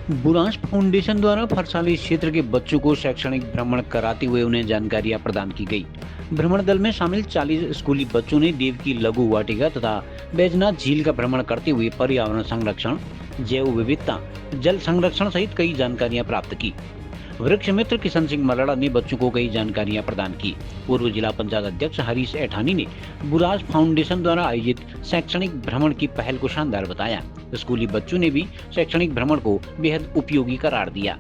बुरांश फाउंडेशन द्वारा फरसाली क्षेत्र के बच्चों को शैक्षणिक भ्रमण कराते हुए उन्हें जानकारियां प्रदान की गई। भ्रमण दल में शामिल 40 स्कूली बच्चों ने देव की लघु वाटिका तथा बैजनाथ झील का भ्रमण करते हुए पर्यावरण संरक्षण, जैव विविधता, जल संरक्षण सहित कई जानकारियां प्राप्त की। वृक्ष मित्र किशन सिंह मलड़ा ने बच्चों को कई जानकारियां प्रदान की। पूर्व जिला पंचायत अध्यक्ष हरीश ऐठानी ने बुरांश फाउंडेशन द्वारा आयोजित शैक्षणिक भ्रमण की पहल को शानदार बताया। स्कूली बच्चों ने भी शैक्षणिक भ्रमण को बेहद उपयोगी करार दिया।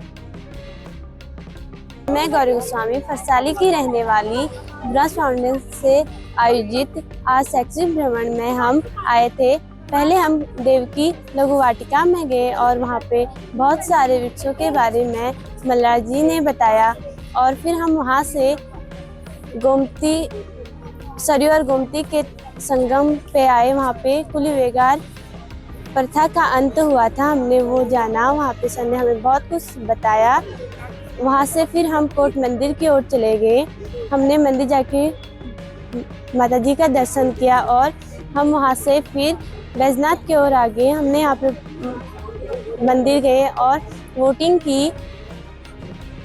मैं गौरी गोस्वामी फरसाली की रहने वाली बुरांश फाउंडेशन से आयोजित आज शैक्षणिक भ्रमण में हम आए थे। पहले हम देव की लघु वाटिका में गए और वहाँ पे बहुत सारे वृक्षों के बारे में मल्लार जी ने बताया और फिर हम वहाँ से गोमती सरयू और गोमती के संगम पे आए। वहाँ पे कुली बेगार प्रथा का अंत हुआ था, हमने वो जाना। वहाँ पे सर ने हमें बहुत कुछ बताया। वहाँ से फिर हम कोट मंदिर की ओर चले गए। हमने मंदिर जाके माता जी का दर्शन किया और हम वहाँ से फिर बैजनाथ की ओर आ गए। हमने यहाँ पे मंदिर गए और वोटिंग की।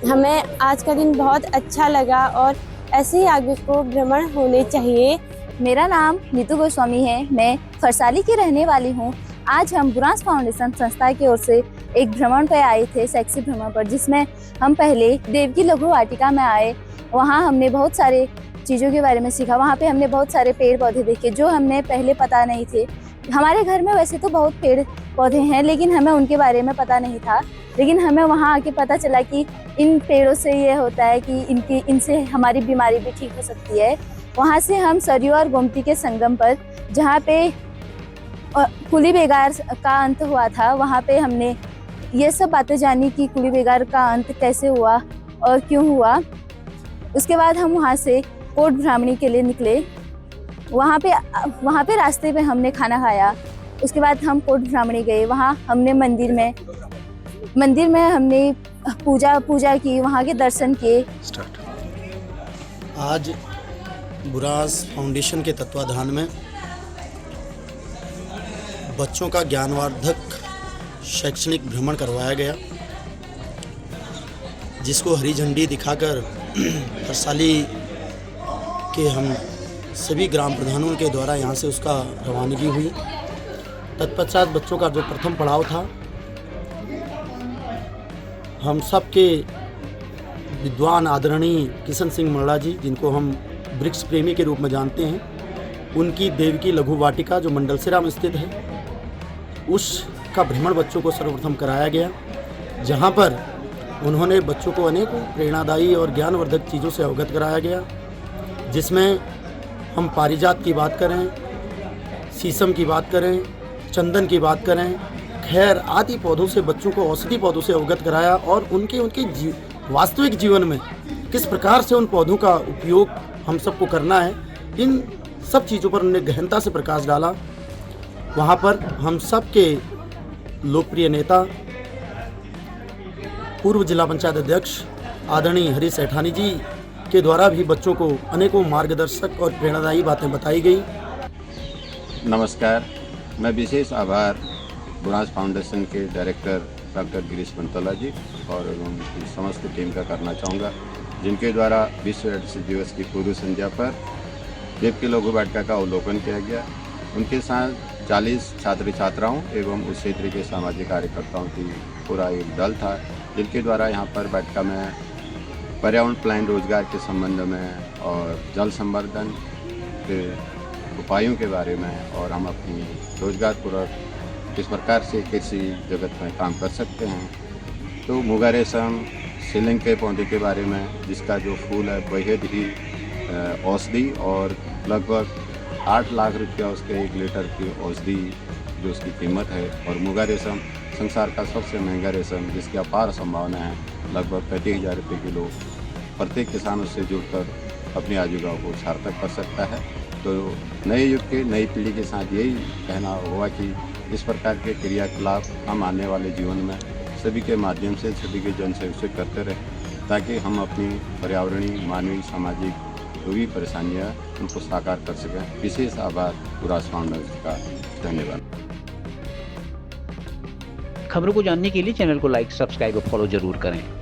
हमें आज का दिन बहुत अच्छा लगा और ऐसे ही आगे को भ्रमण होने चाहिए। मेरा नाम नीतू गोस्वामी है, मैं फरसाली की रहने वाली हूँ। आज हम बुरांश फाउंडेशन संस्था की ओर से एक भ्रमण पर आए थे, शैक्षिक भ्रमण पर, जिसमें हम पहले देव की लघु वाटिका में आए। वहाँ हमने बहुत सारे चीज़ों के बारे में सीखा। वहाँ पे हमने बहुत सारे पेड़ पौधे देखे जो हमें पहले पता नहीं थे। हमारे घर में वैसे तो बहुत पेड़ पौधे हैं, लेकिन हमें उनके बारे में पता नहीं था। लेकिन हमें वहाँ आके पता चला कि इन पेड़ों से ये होता है कि इनसे हमारी बीमारी भी ठीक हो सकती है। वहाँ से हम सरयू और गोमती के संगम पर, जहाँ पे कुली बेगार का अंत हुआ था, वहाँ पे हमने ये सब बातें जानी कि कुली बेगार का अंत कैसे हुआ और क्यों हुआ। उसके बाद हम वहाँ से कोट ब्राह्मणी के लिए निकले। वहाँ पे रास्ते पे हमने खाना खाया। उसके बाद हम कोट ब्राह्मणी गए। वहाँ हमने मंदिर में हमने पूजा की, वहाँ के दर्शन किए। आज बुरांश फाउंडेशन के तत्वाधान में बच्चों का ज्ञानवर्धक शैक्षणिक भ्रमण करवाया गया, जिसको हरी झंडी दिखाकर फरसाली के हम सभी ग्राम प्रधानों के द्वारा यहाँ से उसका रवानगी हुई। तत्पश्चात बच्चों का जो प्रथम पड़ाव था, हम सब के विद्वान आदरणीय किशन सिंह मलड़ा जी, जिनको हम वृक्ष प्रेमी के रूप में जानते हैं, उनकी देव की लघु वाटिका जो मंडलसिरा में स्थित है, उसका भ्रमण बच्चों को सर्वप्रथम कराया गया, जहाँ पर उन्होंने बच्चों को अनेकों प्रेरणादायी और ज्ञानवर्धक चीज़ों से अवगत कराया गया, जिसमें हम पारिजात की बात करें, शीशम की बात करें, चंदन की बात करें, खैर आदि पौधों से बच्चों को औषधि पौधों से अवगत कराया और उनके वास्तविक जीवन में किस प्रकार से उन पौधों का उपयोग हम सबको करना है, इन सब चीज़ों पर उन्होंने गहनता से प्रकाश डाला। वहाँ पर हम सब के लोकप्रिय नेता पूर्व जिला पंचायत अध्यक्ष आदरणीय हरीश ऐठानी जी के द्वारा भी बच्चों को अनेकों मार्गदर्शक और प्रेरणादायी बातें बताई गई। नमस्कार, मैं विशेष आभार बुरांश फाउंडेशन के डायरेक्टर डॉक्टर गिरीश पंतोला जी और उनकी समस्त टीम का करना चाहूँगा, जिनके द्वारा विश्व एड्स दिवस की पूर्व संध्या पर देव की लघु वाटिका का अवलोकन किया गया। उनके साथ 40 छात्र छात्राओं एवं उस क्षेत्र के सामाजिक कार्यकर्ताओं की पूरा एक दल था, जिनके द्वारा यहाँ पर वाटिका में पर्यावरण प्लान रोजगार के संबंध में और जल संवर्धन के उपायों के बारे में और हम अपनी रोजगार पूर्वक किस प्रकार से कृषि जगत में काम कर सकते हैं, तो मुगा रेशम सीलिंग के पौधे के बारे में, जिसका जो फूल है बेहद ही औषधि और लगभग 8 लाख रुपया उसके 1 लीटर की औषधि जो उसकी कीमत है, और मुगा रेशम संसार का सबसे महंगा रेशम, जिसकी अपार संभावना है, लगभग 35,000 रुपये किलो। प्रत्येक किसान उससे जुड़कर अपनी आजीविका को सार्थक कर सकता है। तो नए युग के नई पीढ़ी के साथ यही कहना होगा कि इस प्रकार के क्रियाकलाप हम आने वाले जीवन में सभी के माध्यम से सभी के जनसहयोग से करते रहें, ताकि हम अपनी पर्यावरणीय, मानवीय, सामाजिक जो भी परेशानियाँ उनको साकार कर सकें। विशेष आभार बुरांश फाउंडेशन का। धन्यवाद। खबरों को जानने के लिए चैनल को लाइक, सब्सक्राइब और फॉलो जरूर करें।